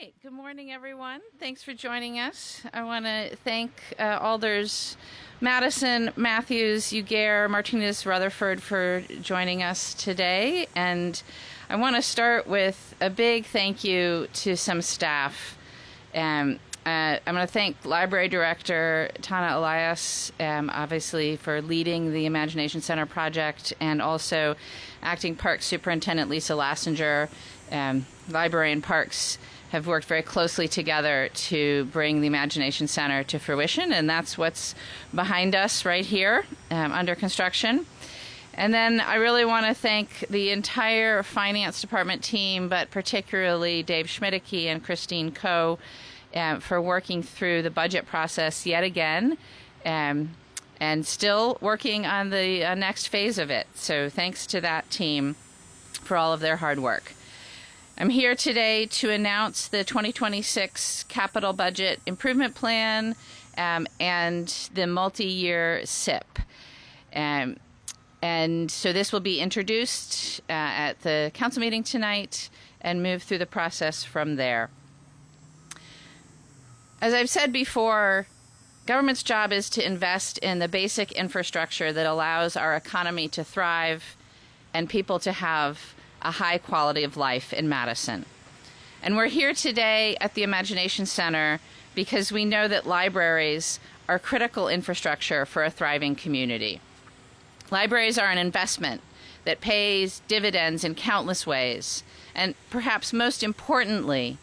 right. Good morning, everyone. Thanks for joining us. I want to thank Alders Madison, Matthews, Ugair, Martinez, Rutherford for joining us today. And I want to start with a big thank you to some staff. I'm going to thank Library Director Tana Elias, obviously, for leading the Imagination Center project, and also Acting Parks Superintendent Lisa Lassinger. Library and Parks have worked very closely together to bring the Imagination Center to fruition, and that's what's behind us right here under construction. And then I really want to thank the entire Finance Department team, but particularly Dave Schmidtke and Christine Coe for working through the budget process yet again, and still working on the next phase of it. So thanks to that team for all of their hard work. I'm here today to announce the 2026 Capital Budget Improvement Plan and the multi-year SIP. And so this will be introduced at the council meeting tonight and move through the process from there. As I've said before, government's job is to invest in the basic infrastructure that allows our economy to thrive and people to have a high quality of life in Madison. And we're here today at the Imagination Center because we know that libraries are critical infrastructure for a thriving community. Libraries are an investment that pays dividends in countless ways, and perhaps most importantly,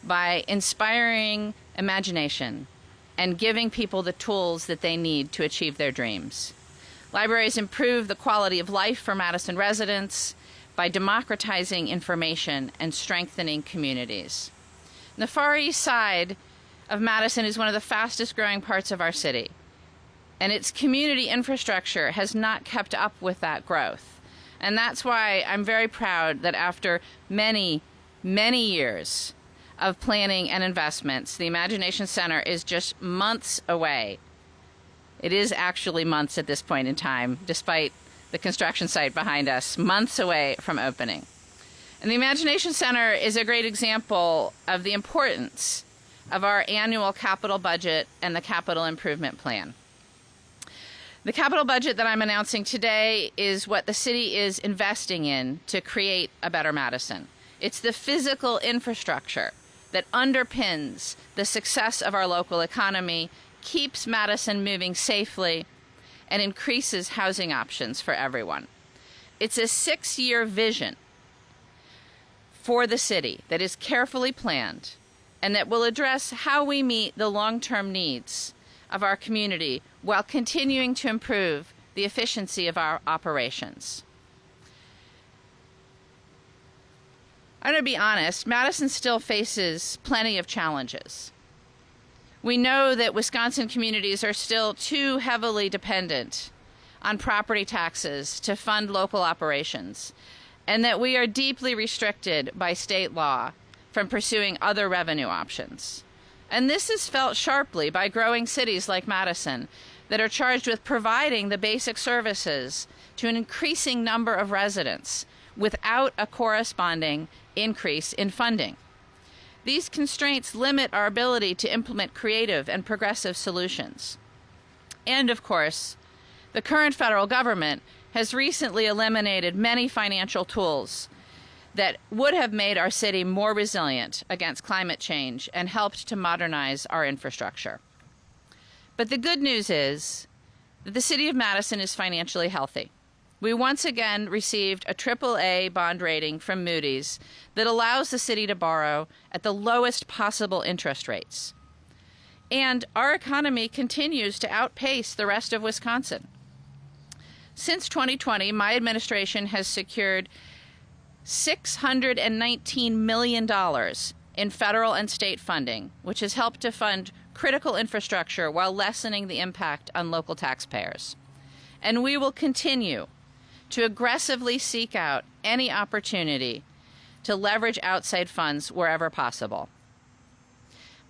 by inspiring imagination and giving people the tools that they need to achieve their dreams. Libraries improve the quality of life for Madison residents by democratizing information and strengthening communities. The Far East Side of Madison is one of the fastest growing parts of our city, and its community infrastructure has not kept up with that growth. And that's why I'm very proud that after many, many years of planning and investments, the Imagination Center is just months away. It is actually months at this point in time, despite the construction site behind us, months away from opening. And the Imagination Center is a great example of the importance of our annual capital budget and the capital improvement plan. The capital budget that I'm announcing today is what the city is investing in to create a better Madison. It's the physical infrastructure that underpins the success of our local economy, keeps Madison moving safely, and increases housing options for everyone. It's a 6-year vision for the city that is carefully planned and that will address how we meet the long-term needs of our community while continuing to improve the efficiency of our operations. I'm going to be honest, Madison still faces plenty of challenges. We know that Wisconsin communities are still too heavily dependent on property taxes to fund local operations, and that we are deeply restricted by state law from pursuing other revenue options. And this is felt sharply by growing cities like Madison that are charged with providing the basic services to an increasing number of residents without a corresponding increase in funding. These constraints limit our ability to implement creative and progressive solutions. And of course, the current federal government has recently eliminated many financial tools that would have made our city more resilient against climate change and helped to modernize our infrastructure. But the good news is that the city of Madison is financially healthy. We once again received a AAA bond rating from Moody's that allows the city to borrow at the lowest possible interest rates. And our economy continues to outpace the rest of Wisconsin. Since 2020, my administration has secured $619 million in federal and state funding, which has helped to fund critical infrastructure while lessening the impact on local taxpayers. And we will continue to aggressively seek out any opportunity to leverage outside funds wherever possible.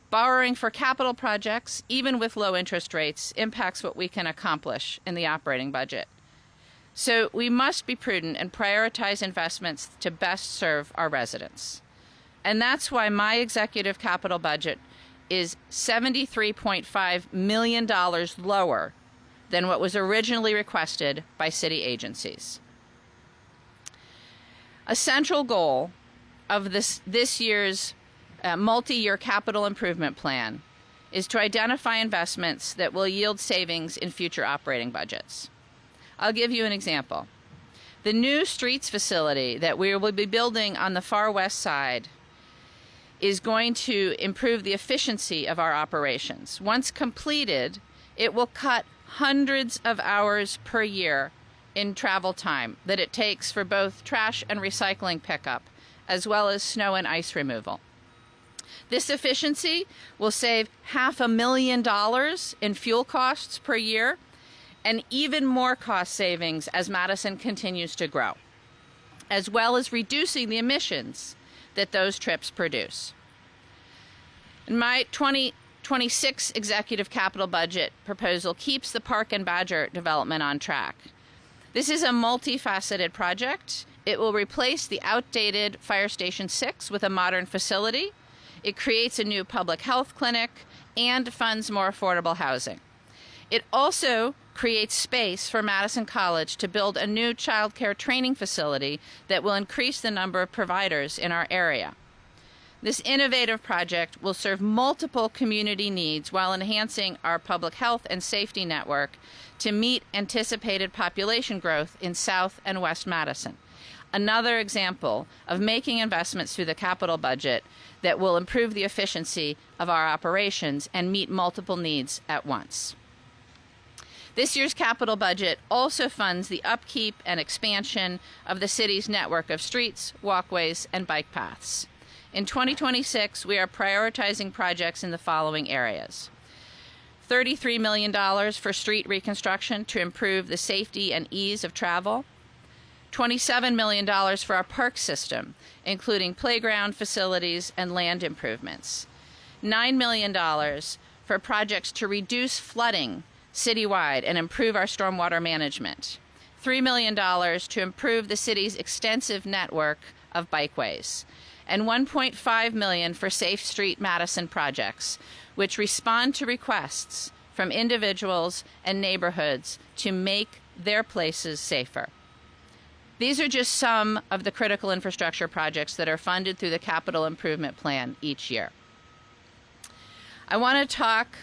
Borrowing for capital projects, even with low interest rates, impacts what we can accomplish in the operating budget. So we must be prudent and prioritize investments to best serve our residents. And that's why my executive capital budget is $73.5 million lower than what was originally requested by city agencies. A central goal of this year's multi-year capital improvement plan is to identify investments that will yield savings in future operating budgets. I'll give you an example. The new streets facility that we will be building on the far west side is going to improve the efficiency of our operations. Once completed, it will cut hundreds of hours per year in travel time that it takes for both trash and recycling pickup, as well as snow and ice removal. This efficiency will save $500,000 in fuel costs per year, and even more cost savings as Madison continues to grow, as well as reducing the emissions that those trips produce. And my 2026 executive capital budget proposal keeps the Park and Badger development on track. This is a multifaceted project. It will replace the outdated Fire Station 6 with a modern facility. It creates a new public health clinic and funds more affordable housing. It also creates space for Madison College to build a new child care training facility that will increase the number of providers in our area. This innovative project will serve multiple community needs while enhancing our public health and safety network to meet anticipated population growth in South and West Madison. Another example of making investments through the capital budget that will improve the efficiency of our operations and meet multiple needs at once. This year's capital budget also funds the upkeep and expansion of the city's network of streets, walkways, and bike paths. In 2026, we are prioritizing projects in the following areas: $33 million for street reconstruction to improve the safety and ease of travel, $27 million for our park system, including playground facilities and land improvements, $9 million for projects to reduce flooding citywide and improve our stormwater management, $3 million to improve the city's extensive network of bikeways, and $1.5 million for Safe Street Madison projects, which respond to requests from individuals and neighborhoods to make their places safer. These are just some of the critical infrastructure projects that are funded through the Capital Improvement Plan each year. I want to talk,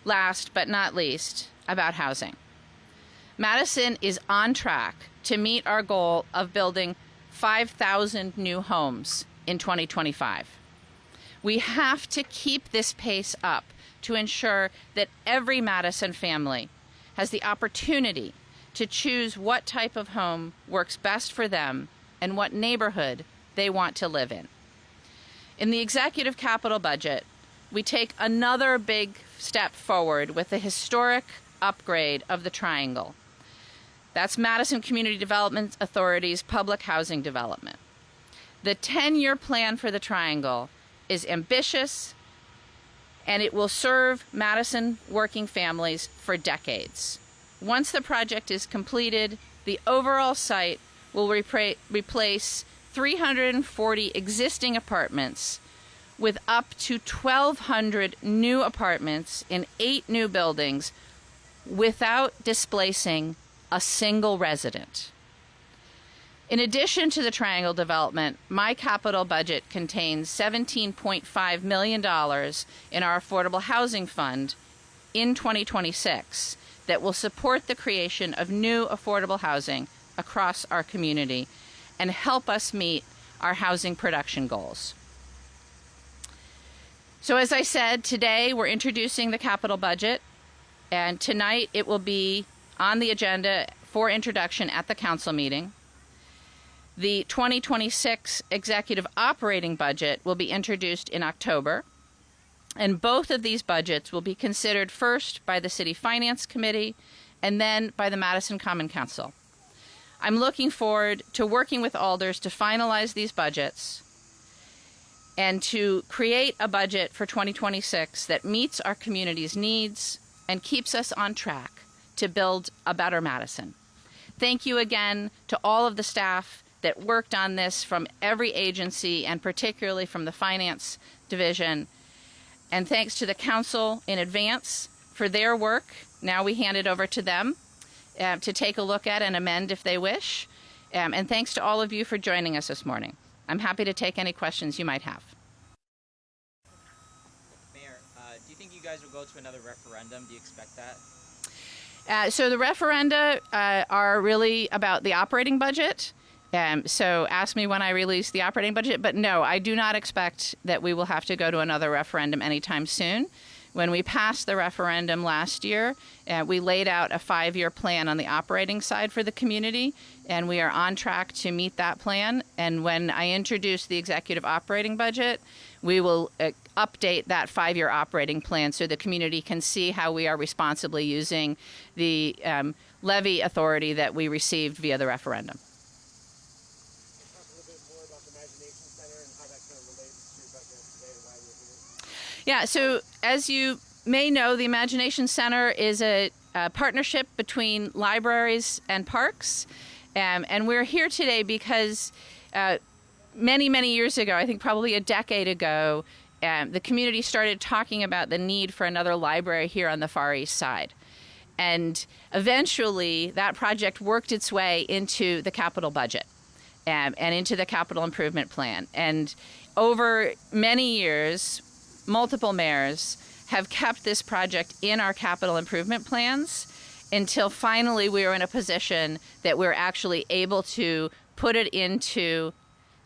last but not least, about housing. Madison is on track to meet our goal of building 5,000 new homes in 2025. We have to keep this pace up to ensure that every Madison family has the opportunity to choose what type of home works best for them and what neighborhood they want to live in. In the executive capital budget, we take another big step forward with the historic upgrade of the Triangle. That's Madison Community Development Authority's public housing development. The 10-year plan for the Triangle is ambitious, and it will serve Madison working families for decades. Once the project is completed, the overall site will replace 340 existing apartments with up to 1,200 new apartments in 8 new buildings without displacing a single resident. In addition to the Triangle development, my capital budget contains $17.5 million in our Affordable Housing Fund in 2026 that will support the creation of new affordable housing across our community and help us meet our housing production goals. So as I said, today we're introducing the capital budget, and tonight it will be on the agenda for introduction at the council meeting. The 2026 executive operating budget will be introduced in October, and both of these budgets will be considered first by the City Finance Committee and then by the Madison Common Council. I'm looking forward to working with alders to finalize these budgets and to create a budget for 2026 that meets our community's needs and keeps us on track to build a better Madison. Thank you again to all of the staff that worked on this from every agency and particularly from the finance division. And thanks to the council in advance for their work. Now we hand it over to them to take a look at and amend if they wish. And thanks to all of you for joining us this morning. I'm happy to take any questions you might have. Mayor, do you think you guys will go to another referendum? Do you expect that? So the referenda are really about the operating budget. So ask me when I release the operating budget. But no, I do not expect that we will have to go to another referendum anytime soon. When we passed the referendum last year, we laid out a 5-year plan on the operating side for the community, and we are on track to meet that plan. And when I introduce the executive operating budget, we will update that 5-year operating plan so the community can see how we are responsibly using the levy authority that we received via the referendum. Talk a little bit more about the Madison Center and how that kind of relates to your budget today and why we're here. Yeah, so as you may know, the Imagination Center is a partnership between libraries and parks. And we're here today because many, many years ago, I think probably a decade ago, the community started talking about the need for another library here on the Far East Side. And eventually, that project worked its way into the capital budget and into the capital improvement plan. And over many years, multiple mayors have kept this project in our capital improvement plans until finally we were in a position that we're actually able to put it into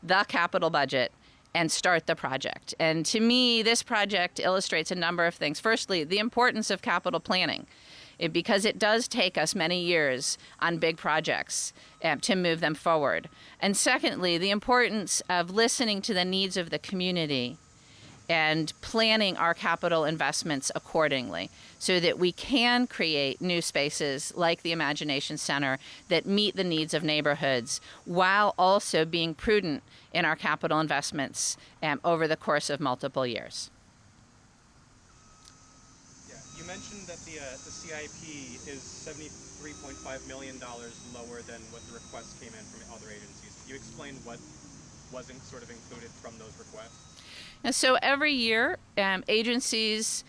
the capital budget and start the project. And to me, this project illustrates a number of things. Firstly, the importance of capital planning, because it does take us many years on big projects to move them forward. And secondly, the importance of listening to the needs of the community and planning our capital investments accordingly so that we can create new spaces like the Imagination Center that meet the needs of neighborhoods while also being prudent in our capital investments over the course of multiple years. Yeah, you mentioned that the CIP is $73.5 million lower than what the request came in from other agencies. Can you explain what wasn't sort of included from those requests? And so every year, agencies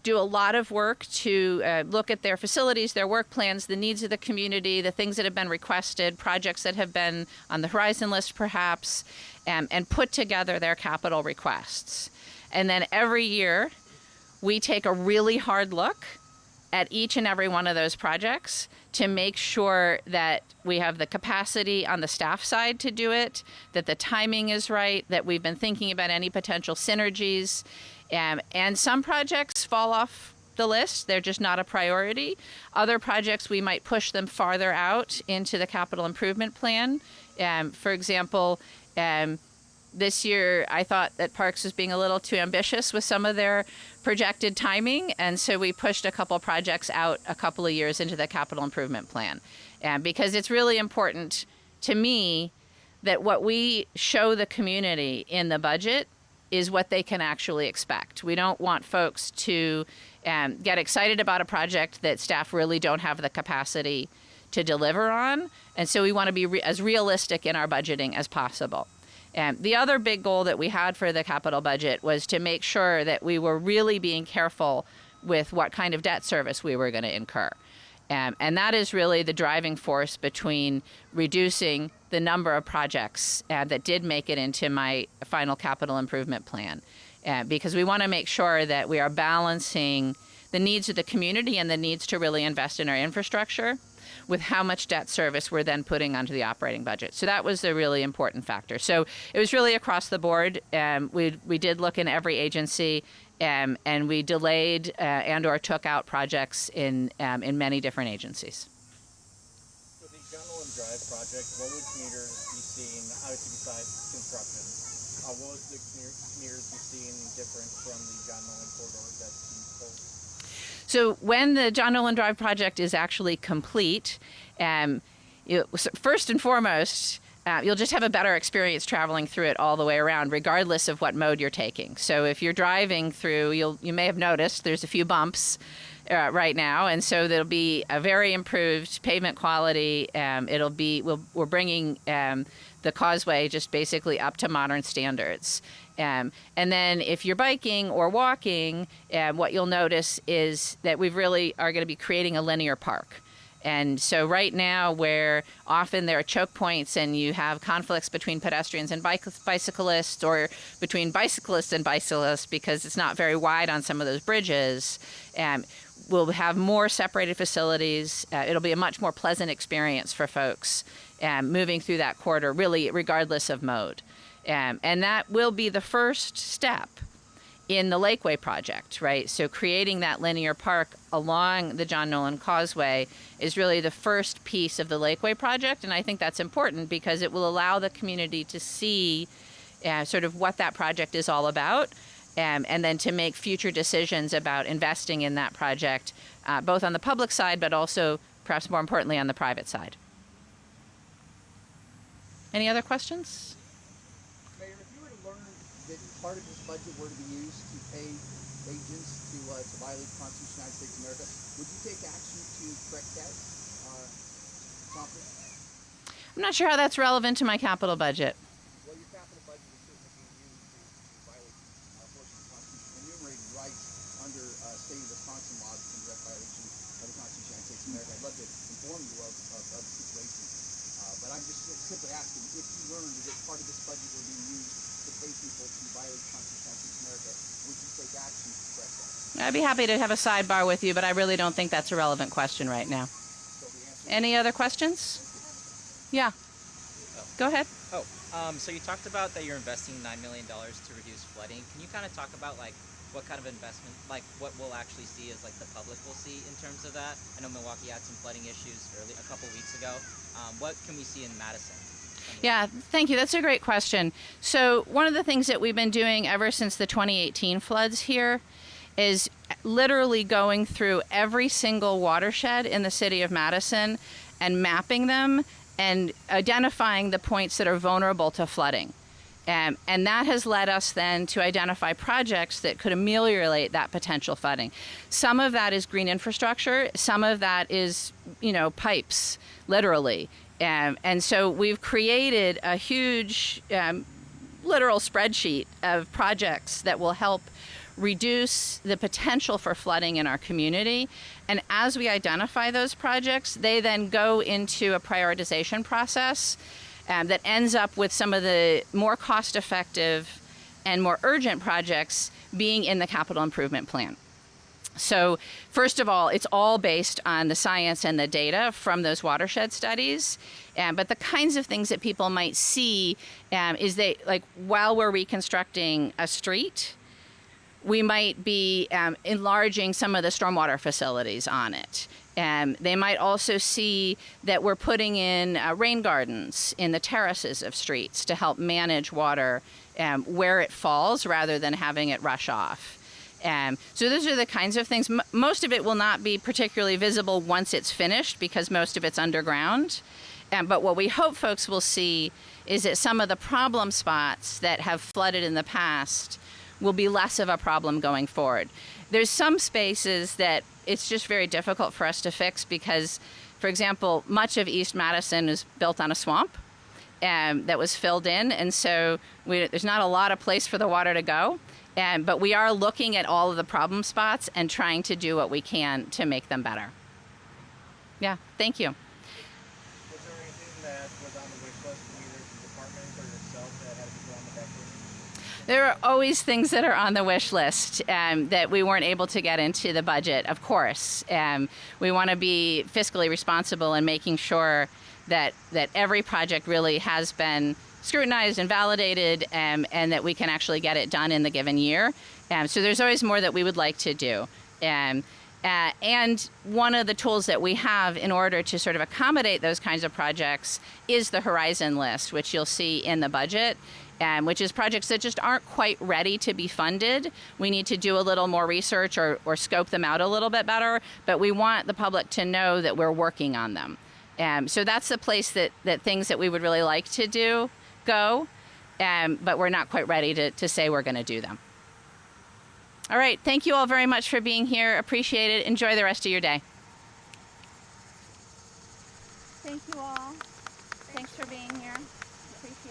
do a lot of work to look at their facilities, their work plans, the needs of the community, the things that have been requested, projects that have been on the horizon list perhaps, and put together their capital requests. And then every year, we take a really hard look at each and every one of those projects to make sure that we have the capacity on the staff side to do it, that the timing is right, that we've been thinking about any potential synergies. And some projects fall off the list. They're just not a priority. Other projects, we might push them farther out into the capital improvement plan. For example, this year, I thought that Parks was being a little too ambitious with some of their projected timing, and so we pushed a couple projects out a couple of years into the capital improvement plan. Because it's really important to me that what we show the community in the budget is what they can actually expect. We don't want folks to get excited about a project that staff really don't have the capacity to deliver on, and so we want to be as realistic in our budgeting as possible. The other big goal that we had for the capital budget was to make sure that we were really being careful with what kind of debt service we were going to incur. And that is really the driving force between reducing the number of projects that did make it into my final capital improvement plan. Because we want to make sure that we are balancing the needs of the community and the needs to really invest in our infrastructure with how much debt service we're then putting onto the operating budget. So that was a really important factor. So it was really across the board. We did look in every agency, and we delayed and or took out projects in many different agencies. For the John Nolan Drive project, what would commuters be seeing, obviously besides construction, what would the commuters be seeing different from the John Nolan corridor that's being proposed? So when the John Nolan Drive project is actually complete, first and foremost, you'll just have a better experience traveling through it all the way around, regardless of what mode you're taking. So if you're driving through, you may have noticed there's a few bumps right now, and so there'll be a very improved pavement quality. We're bringing the causeway just basically up to modern standards. And then if you're biking or walking, what you'll notice is that we really are going to be creating a linear park. And so right now, where often there are choke points and you have conflicts between pedestrians and bicyclists, or between bicyclists and bicyclists because it's not very wide on some of those bridges, we'll have more separated facilities. It'll be a much more pleasant experience for folks moving through that corridor, really regardless of mode. And that will be the first step in the Lakeway project, right? So creating that linear park along the John Nolan Causeway is really the first piece of the Lakeway project, and I think that's important because it will allow the community to see sort of what that project is all about, and then to make future decisions about investing in that project, both on the public side, but also, perhaps more importantly, on the private side. Any other questions? Mayor, if you were to learn that part of this budget were to be used to pay agents to violate the Constitution of the United States of America, would you take action to correct that promptly? I'm not sure how that's relevant to my capital budget. Well, your capital budget is certainly being used to violate portions of the Constitution, enumerated rights under state of Wisconsin laws in direct violation of the Constitution of the United States of America. I'd love to inform you of the situation, but I'm just simply asking, if you learned that part of this budget were being used to pay people to violate the Constitution of the United States of America, would you take action to correct that? I'd be happy to have a sidebar with you, but I really don't think that's a relevant question right now. So the answer Any other questions? Yeah. Go ahead. So you talked about that you're investing $9 million to reduce flooding. Can you kind of talk about like what kind of investment, like what we'll actually see as like the public will see in terms of that? I know Milwaukee had some flooding issues a couple weeks ago. What can we see in Madison? Yeah, thank you. That's a great question. So one of the things that we've been doing ever since the 2018 floods here is literally going through every single watershed in the city of Madison and mapping them and identifying the points that are vulnerable to flooding. And that has led us then to identify projects that could ameliorate that potential flooding. Some of that is green infrastructure. Some of that is, pipes, literally. And so we've created a huge literal spreadsheet of projects that will help reduce the potential for flooding in our community. And as we identify those projects, they then go into a prioritization process that ends up with some of the more cost-effective and more urgent projects being in the capital improvement plan. So first of all, it's all based on the science and the data from those watershed studies. But the kinds of things that people might see is while we're reconstructing a street, we might be enlarging some of the stormwater facilities on it. They might also see that we're putting in rain gardens in the terraces of streets to help manage water where it falls rather than having it rush off. So those are the kinds of things. Most of it will not be particularly visible once it's finished because most of it's underground. But what we hope folks will see is that some of the problem spots that have flooded in the past will be less of a problem going forward. There's some spaces that it's just very difficult for us to fix because, for example, much of East Madison is built on a swamp that was filled in, and so there's not a lot of place for the water to go. But we are looking at all of the problem spots and trying to do what we can to make them better. Yeah, thank you. Was there anything that was on the wish list from either the department or yourself that had to go on the back list? There are always things that are on the wish list that we weren't able to get into the budget, of course. We want to be fiscally responsible in making sure that every project really has been scrutinized and validated and that we can actually get it done in the given year. So there's always more that we would like to do. And one of the tools that we have in order to sort of accommodate those kinds of projects is the Horizon list, which you'll see in the budget, which is projects that just aren't quite ready to be funded. We need to do a little more research or scope them out a little bit better, but we want the public to know that we're working on them. So that's the place that things that we would really like to go, but we're not quite ready to say we're going to do them. All right. Thank you all very much for being here. Appreciate it. Enjoy the rest of your day. Thank you all.